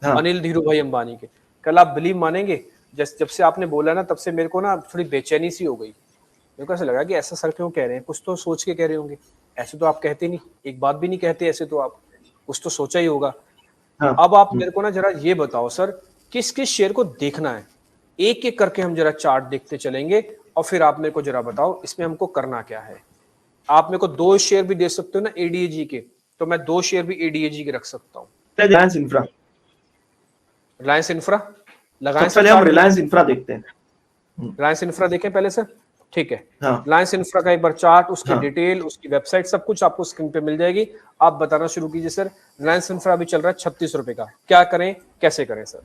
Speaker 2: हाँ।
Speaker 1: अनिल धीरूभाई अंबानी के। कल आप बिलीव मानेंगे, जब से आपने बोला ना तब से मेरे को ना थोड़ी बेचैनी सी हो गई, मेरे को ऐसा लगा कि ऐसा सर क्यों कह रहे हैं, कुछ तो सोच के कह रहे होंगे, ऐसे तो आप कहते नहीं, एक बात भी नहीं कहते ऐसे, तो आप कुछ तो सोचा ही होगा।
Speaker 2: हाँ।
Speaker 1: अब आप मेरे को ना जरा ये बताओ सर, किस किस शेयर को देखना है, एक एक करके हम जरा चार्ट देखते चलेंगे और फिर आप मेरे को जरा बताओ इसमें हमको करना क्या है। आप मेरे को 2 शेयर भी दे सकते हो ना एडीएजी के, तो मैं 2 शेयर भी एडीएजी के रख सकता हूँ।
Speaker 2: रिलायंस इंफ्रा,
Speaker 1: रिलायंस इंफ्रा लगाएं
Speaker 2: सबसे पहले हम रिलायंस इंफ्रा देखते हैं।
Speaker 1: रिलायंस इंफ्रा देखें पहले सर, ठीक है।
Speaker 2: हाँ।
Speaker 1: रिलायंस इंफ्रा का एक बार चार्ट, उसकी
Speaker 2: हाँ।
Speaker 1: डिटेल, उसकी वेबसाइट, सब कुछ आपको स्क्रीन पे मिल जाएगी। आप बताना शुरू कीजिए सर। रिलायंस इंफ्रा अभी चल रहा है 36 रुपए का, क्या करें, कैसे करें सर?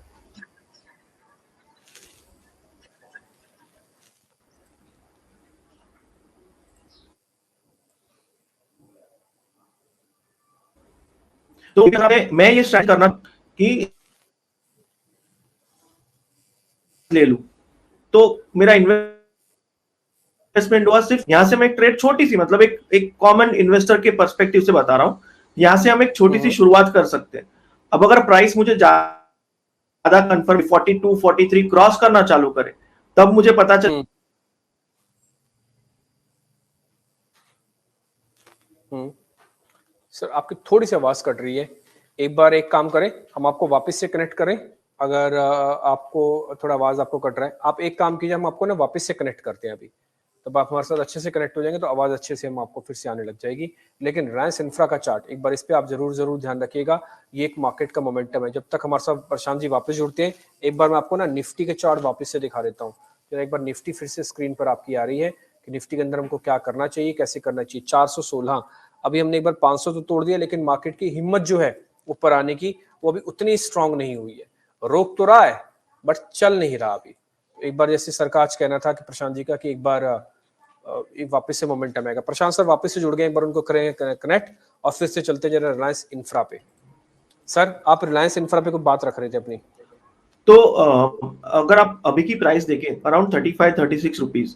Speaker 2: तो मैं ये स्टार्ट करना कि ले लूं, तो मेरा इन्वेस्टमेंट हुआ सिर्फ यहां से, मैं एक ट्रेड छोटी सी, मतलब एक कॉमन इन्वेस्टर के पर्सपेक्टिव से बता रहा हूं, यहां से हम एक छोटी सी शुरुआत कर सकते हैं। अब अगर प्राइस मुझे ज्यादा कंफर्म 42 43 क्रॉस करना चालू करे, तब मुझे पता चल
Speaker 1: सर आपकी थोड़ी सी आवाज कट रही है, एक बार एक काम करें, हम आपको वापस से कनेक्ट करें। अगर आपको थोड़ा आवाज आपको कट रहा है, आप एक काम कीजिए, हम आपको ना वापस से कनेक्ट करते हैं अभी, तब आप हमारे साथ अच्छे से कनेक्ट हो जाएंगे, तो आवाज अच्छे से हम आपको फिर से आने लग जाएगी। लेकिन रिलायंस इंफ्रा का चार्ट एक बार इस पे आप जरूर ध्यान रखिएगा, ये एक मार्केट का मोमेंटम है। जब तक हमारे साथ प्रशांत जी वापस जुड़ते हैं, एक बार मैं आपको ना निफ्टी के चार्ट वापस से दिखा देता हूँ। जरा एक बार निफ्टी फिर से स्क्रीन पर आपकी आ रही है कि निफ्टी के अंदर हमको क्या करना चाहिए, कैसे करना चाहिए। 416, अभी हमने एक बार 500 तो तोड़ दिया, लेकिन मार्केट की हिम्मत जो है ऊपर आने की, वो अभी उतनी स्ट्रांग नहीं हुई है। रोक तो रहा है बट चल नहीं रहा अभी। एक बार जैसे सर का आज कहना था कि प्रशांत जी का कि एक बार एक वापस से मोमेंटम आएगा। प्रशांत सर वापस से जुड़ गए, एक बार उनको करें कनेक्ट और फिर से चलते जरा रिलायंस इंफ्रा पे। सर आप रिलायंस इंफ्रा पे कोई बात रख रहे थे अपनी।
Speaker 2: तो अगर आप अभी की प्राइस देखें अराउंड 35-36 रुपीज,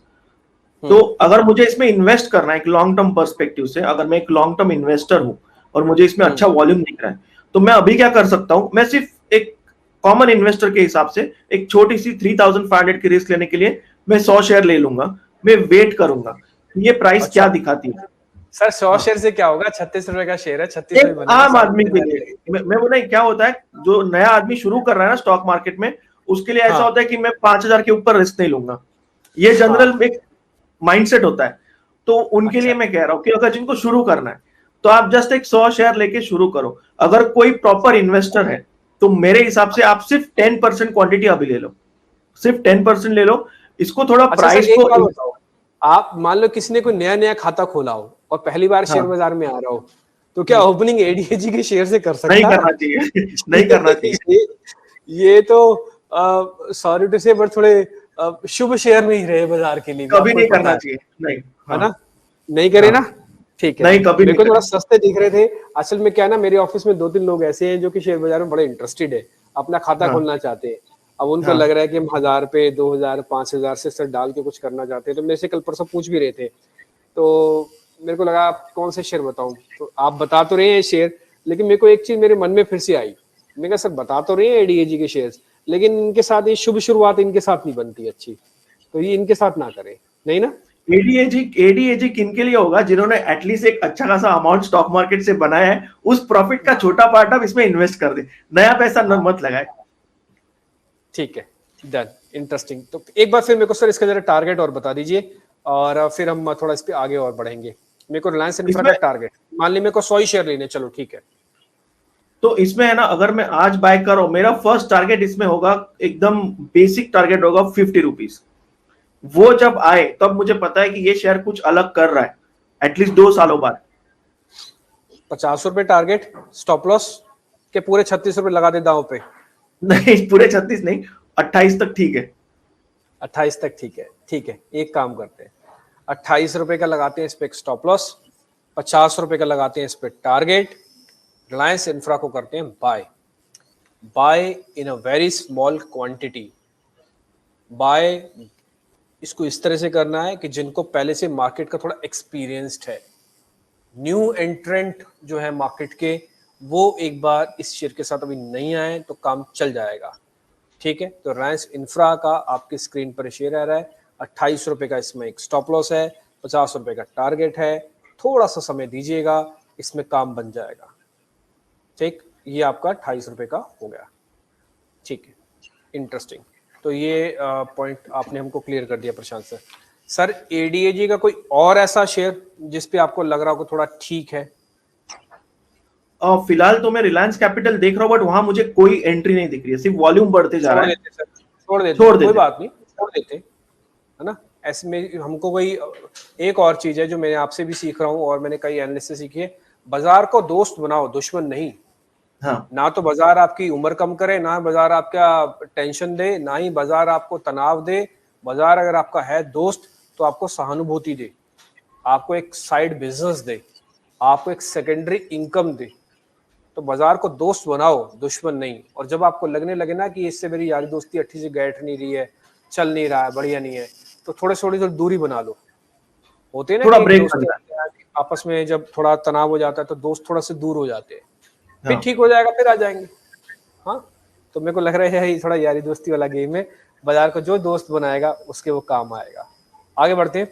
Speaker 2: तो अगर मुझे इसमें इन्वेस्ट करना है एक लॉन्ग टर्म पर्सपेक्टिव से, अगर मैं एक लॉन्ग टर्म इन्वेस्टर हूं और मुझे इसमें अच्छा वॉल्यूम दिख रहा है, तो मैं अभी क्या कर सकता हूं, मैं सिर्फ एक कॉमन इन्वेस्टर के हिसाब से एक छोटी सी 3500 की रिस्क लेने के लिए मैं 100 शेयर ले लूंगा, मैं वेट करूंगा ये प्राइस क्या दिखाती है।
Speaker 1: सर 100 शेयर से क्या होगा, 36 रुपए का शेयर है, 36 रुपए
Speaker 2: आम आदमी के लिए मैं बोला, क्या होता है जो नया आदमी शुरू कर रहा है ना स्टॉक मार्केट में, उसके लिए ऐसा होता है कि मैं 5000 के ऊपर रिस्क नहीं लूंगा, ये जनरल एक माइंडसेट होता है। तो उनके लिए मैं कह रहा हूं कि अगर जिनको शुरू करना है, तो आप जस्ट एक 100 शेयर लेके शुरू करो। अगर कोई प्रॉपर इन्वेस्टर है, तो मेरे हिसाब से आप सिर्फ 10% क्वांटिटी अभी ले लो, सिर्फ 10% ले लो। इसको थोड़ा प्राइस को,
Speaker 1: आप मान लो किसी ने कोई नया खाता खोला हो और पहली बार शेयर बाजार में आ रहा हो, तो क्या ओपनिंग एडीएजी के शेयर से कर सकता है?
Speaker 2: नहीं करना चाहिए, नहीं करना चाहिए।
Speaker 1: ये तो सॉरी टू से, बट थोड़े शुभ शेयर नहीं रहे बाजार के लिए,
Speaker 2: कभी नहीं करना चाहिए, नहीं,
Speaker 1: है ना, नहीं करे ना, ठीक है।
Speaker 2: नहीं, कभी
Speaker 1: मेरे को थोड़ा सस्ते दिख रहे थे। असल में क्या है ना, मेरे ऑफिस में 2-3 लोग ऐसे हैं जो कि शेयर बाजार में बड़े इंटरेस्टेड है, अपना खाता खोलना चाहते हैं। अब उनको लग रहा है कि हम 1000 पे 2000 5000 से सर डाल के कुछ करना चाहते हैं, तो मेरे से कल परसों पूछ भी रहे थे, तो मेरे को लगा आप कौन से शेयर बताऊं, तो आप बता तो रहे हैं शेयर, लेकिन मेरे को एक चीज मेरे मन में फिर से आई, मैंने कहा सर बता तो रहे हैं एडीएजी के शेयर्स, लेकिन इनके साथ ये शुभ शुरुआत इनके साथ नहीं बनती अच्छी, तो ये इनके साथ ना करें, नहीं ना।
Speaker 2: एडीएजी किनके लिए होगा, जिन्होंने एटलीस्ट एक अच्छा खासा अमाउंट स्टॉक मार्केट से बनाया है, उस प्रॉफिट का छोटा पार्ट आप इसमें इन्वेस्ट कर दे, नया पैसा मत लगाए।
Speaker 1: ठीक है, डन, इंटरेस्टिंग। तो एक बार फिर मेरे को सर इसका जरा टारगेट और बता दीजिए, और फिर हम थोड़ा इस पे आगे और बढ़ेंगे। मेरे को रिलायंस इंफ्रा का टारगेट मान ली मेरे को 100 ही शेयर लेने, चलो ठीक है।
Speaker 2: तो इसमें है ना, अगर मैं आज बाय कर रहा हूं, मेरा फर्स्ट टारगेट इसमें होगा, एकदम बेसिक टारगेट होगा 50 रुपीज। वो जब आए तब मुझे पता है कि ये शेयर कुछ अलग कर रहा है, एटलीस्ट 2 सालों बाद।
Speaker 1: ₹50 टारगेट, स्टॉप लॉस के पूरे ₹36 लगा दे दांव पे।
Speaker 2: नहीं पूरे 36 नहीं, 28 तक ठीक है।
Speaker 1: 28 तक ठीक है, ठीक है। एक काम करते हैं, ₹28 का लगाते हैं इस पे स्टॉप लॉस, ₹50 का लगाते हैं इस पे टारगेट। रिलायंस इंफ्रा को करते हैं buy, buy in a very small quantity. Buy इसको इस तरह से करना है कि जिनको पहले से मार्केट का थोड़ा एक्सपीरियंस्ड है, न्यू एंट्रेंट जो है मार्केट के, वो एक बार इस शेयर के साथ अभी नहीं आए तो काम चल जाएगा। ठीक है, तो रिलायंस इंफ्रा का आपकी स्क्रीन पर शेयर आ रहा है, ₹28 का इसमें एक स्टॉप लॉस है, ₹50 का टारगेट है। थोड़ा सा समय दीजिएगा, इसमें काम बन जाएगा। ठीक, ये आपका ₹28 का हो गया। ठीक है, इंटरेस्टिंग। तो ये पॉइंट आपने हमको क्लियर कर दिया प्रशांत सर। सर एडीएजी का कोई और ऐसा शेयर जिस पे आपको लग रहा हो थोड़ा ठीक है?
Speaker 2: फिलहाल तो मैं रिलायंस कैपिटल देख रहा हूँ, बट वहां मुझे कोई एंट्री नहीं दिख रही है, सिर्फ वॉल्यूम बढ़ते जा रहा है।
Speaker 1: छोड़ देते कोई बात नहीं, छोड़ देते, है ना। ऐसे में हमको कोई एक और चीज है जो मैंने आपसे भी सीख रहा हूँ और मैंने कई एनालिस्ट से सीखी है, बाजार को दोस्त बनाओ, दुश्मन नहीं।
Speaker 2: हाँ।
Speaker 1: ना तो बाजार आपकी उम्र कम करे, ना बाजार आपका टेंशन दे, ना ही बाजार आपको तनाव दे। बाजार अगर आपका है दोस्त तो आपको सहानुभूति दे, आपको एक साइड बिजनेस दे, आपको एक सेकेंडरी इनकम दे। तो बाजार को दोस्त बनाओ, दुश्मन नहीं। और जब आपको लगने लगे ना कि इससे मेरी यारी दोस्ती अच्छी से बैठ नहीं रही है, चल नहीं रहा है, बढ़िया नहीं है, तो थोड़ी दूरी बना लो। होते हैं ना
Speaker 2: थोड़ा
Speaker 1: कि
Speaker 2: ब्रेक
Speaker 1: दोस्त
Speaker 2: करना है।
Speaker 1: आपस में जब थोड़ा तनाव हो जाता है तो दोस्त थोड़ा से दूर हो जाते हैं, फिर
Speaker 2: हाँ।
Speaker 1: ठीक हो जाएगा, फिर आ जाएंगे। हाँ, तो मेरे को लग रहा है ये थोड़ा यारी दोस्ती वाला गेम है। बाजार को जो दोस्त बनाएगा उसके वो काम आएगा। आगे बढ़ते हैं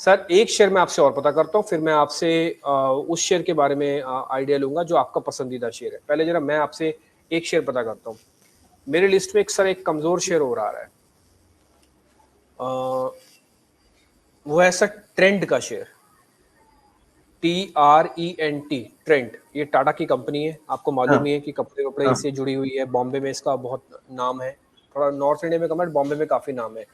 Speaker 1: सर, एक शेयर मैं आपसे और पता करता हूँ, फिर मैं आपसे उस शेयर के बारे में आइडिया लूंगा जो आपका पसंदीदा शेयर है। पहले जरा मैं आपसे एक शेयर पता करता हूँ। मेरे लिस्ट में एक सर एक कमजोर शेयर हो रहा है, वो है सर ट्रेंड का शेयर, TRENT, ट्रेंड। ये टाटा की कंपनी है, आपको मालूम ही है कि कपड़े वपड़े इससे जुड़ी हुई है। बॉम्बे में इसका बहुत नाम है, थोड़ा नॉर्थ इंडिया में कम है, बॉम्बे में काफी नाम है।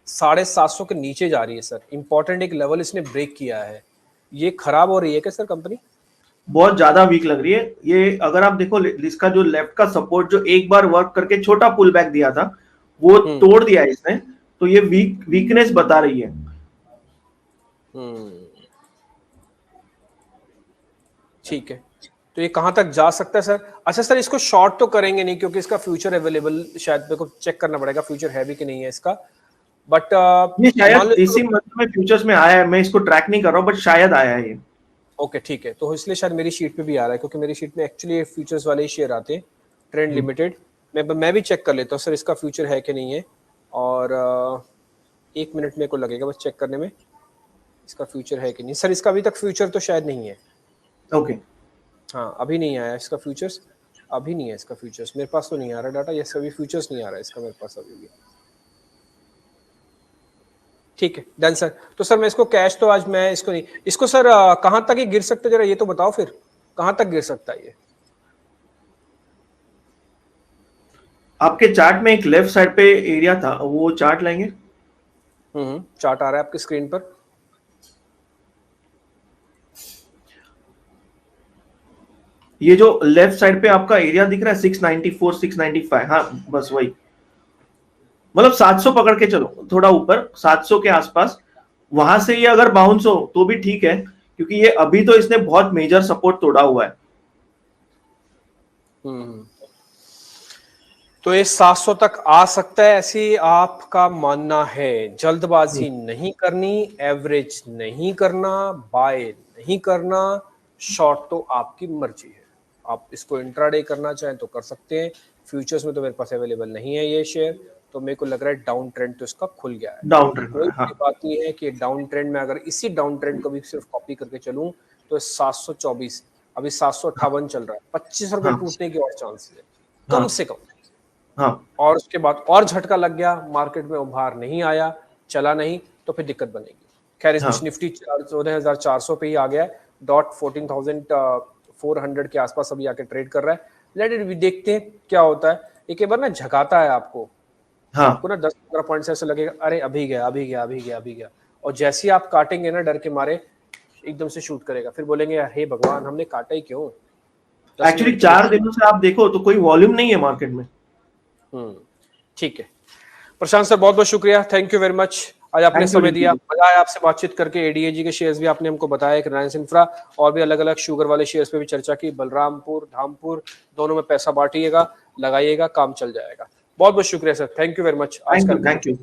Speaker 1: 750 के नीचे जा रही है सर, इंपॉर्टेंट एक लेवल इसने ब्रेक किया है। ये खराब हो रही है क्या सर कंपनी?
Speaker 2: बहुत ज्यादा वीक लग रही है ये। अगर आप देखो इसका जो लेफ्ट का सपोर्ट जो एक बार वर्क करके छोटा पुल बैक दिया था, वो तोड़ दिया है इसने, तो ये वीकनेस बता रही है।
Speaker 1: ठीक है, तो ये कहां तक जा सकता है सर? अच्छा सर, इसको शॉर्ट तो करेंगे नहीं क्योंकि इसका फ्यूचर अवेलेबल, शायद मेरे को चेक करना पड़ेगा फ्यूचर है भी कि नहीं है इसका, बट
Speaker 2: ये शायद इसी मंथ में फ्यूचर्स में आया है, मैं इसको ट्रैक नहीं कर रहा हूँ, बट शायद आया है ये।
Speaker 1: ओके ठीक है, तो इसलिए शायद मेरी शीट पे भी आ रहा है, क्योंकि मेरी शीट में एक्चुअली फ्यूचर्स वाले ही शेयर आते हैं, ट्रेंड लिमिटेड। मैं भी चेक कर लेता हूँ सर इसका फ्यूचर है कि नहीं है, और 1 मिनट मेरे को लगेगा बस चेक करने में इसका फ्यूचर है कि नहीं। सर इसका अभी तक फ्यूचर तो शायद नहीं है।
Speaker 2: ओके।
Speaker 1: हाँ, अभी नहीं आया इसका फ्यूचर्स, अभी नहीं है इसका फ्यूचर्स, मेरे पास तो नहीं आ रहा डाटा, ये सभी फ्यूचर्स नहीं आ रहा है इसका मेरे पास अभी भी। ठीक है, डन सर। तो सर मैं इसको कैश तो आज मैं इसको नहीं, इसको सर कहाँ तक ये गिर सकता है जरा ये तो बताओ, फिर कहाँ तक गिर सकता है ये?
Speaker 2: आपके चार्ट में एक लेफ्ट साइड पे एरिया था, वो चार्ट लेंगे।
Speaker 1: चार्ट आ रहा है आपकी स्क्रीन पर।
Speaker 2: ये जो लेफ्ट साइड पे आपका एरिया दिख रहा है 694 695, हाँ बस वही, मतलब 700 पकड़ के चलो, थोड़ा ऊपर 700 के आसपास, वहां से ये अगर बाउंस हो तो भी ठीक है, क्योंकि ये अभी तो इसने बहुत मेजर सपोर्ट तोड़ा हुआ है।
Speaker 1: तो ये 700 तक आ सकता है ऐसी आपका मानना है? जल्दबाजी नहीं करनी, एवरेज नहीं करना, बाय नहीं करना, शॉर्ट तो आपकी मर्जी है। आप इसको इंट्राडे करना चाहें तो कर सकते हैं। फ्यूचर्स में तो मेरे पास अवेलेबल नहीं है ये शेयर, तो मेरे को लग रहा है डाउन ट्रेंड तो इसका खुल गया है।
Speaker 2: डाउन ट्रेंड
Speaker 1: कोई
Speaker 2: हाँ।
Speaker 1: बात नहीं है कि डाउन ट्रेंड में अगर इसी डाउन ट्रेंड को भी सिर्फ कॉपी करके चलूं तो 724, अभी 758 चल रहा है, 25 रुपए टूटने की और चांसेस है कम से कम।
Speaker 2: हाँ।
Speaker 1: और उसके बाद और झटका लग गया, मार्केट में उभार नहीं आया, चला नहीं, तो फिर दिक्कत बनेगी। खैर इस निफ्टी 14,400 पे ही आ गया है, डॉट 14,400 के आसपास अभी आके ट्रेड कर रहा है। लेट इट भी, देखते हैं क्या होता है। एक बार ना झकाता है आपको, आपको ना 10-15 पॉइंट से ऐसे लगेगा अरे अभी गया, और जैसे ही आप काटेंगे ना डर के मारे, एकदम से शूट करेगा, फिर बोलेंगे हे भगवान हमने काटा ही क्यों।
Speaker 2: एक्चुअली 4 दिनों से आप देखो तो कोई वॉल्यूम नहीं है मार्केट में।
Speaker 1: ठीक है प्रशांत सर, बहुत बहुत शुक्रिया, थैंक यू वेरी मच, आज आपने समय दिया, मजा आया आपसे बातचीत करके। एडीएजी के शेयर्स भी आपने हमको बताया, रिलायंस इंफ्रा और भी अलग अलग शुगर वाले शेयर्स पे भी चर्चा की, बलरामपुर धामपुर दोनों में पैसा बांटिएगा, लगाइएगा, काम चल जाएगा। बहुत बहुत शुक्रिया sir, thank you very much.
Speaker 2: Thank you.